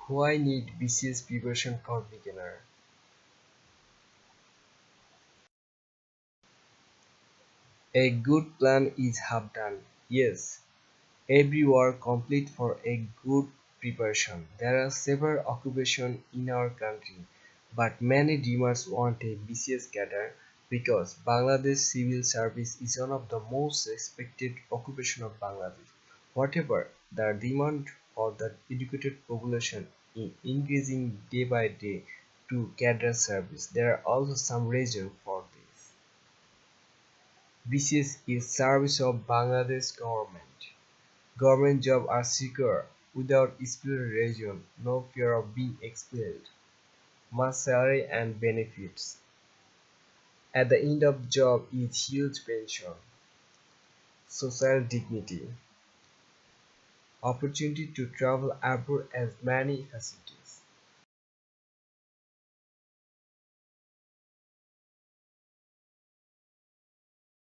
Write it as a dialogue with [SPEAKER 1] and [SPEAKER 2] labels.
[SPEAKER 1] Why need BCS preparation for beginner? A good plan is half done. Yes, every work complete for a good preparation. There are several occupations in our country, but many dreamers want a BCS cadre because Bangladesh civil service is one of the most respected occupation of Bangladesh. Whatever the demand for the educated population is increasing day by day to cadre service, there are also some reasons for this. BCS is service of Bangladesh government. Government jobs are secure, without expelled region, no fear of being expelled, much salary and benefits. At the end of job is huge pension, social dignity, opportunity to travel abroad as many facilities.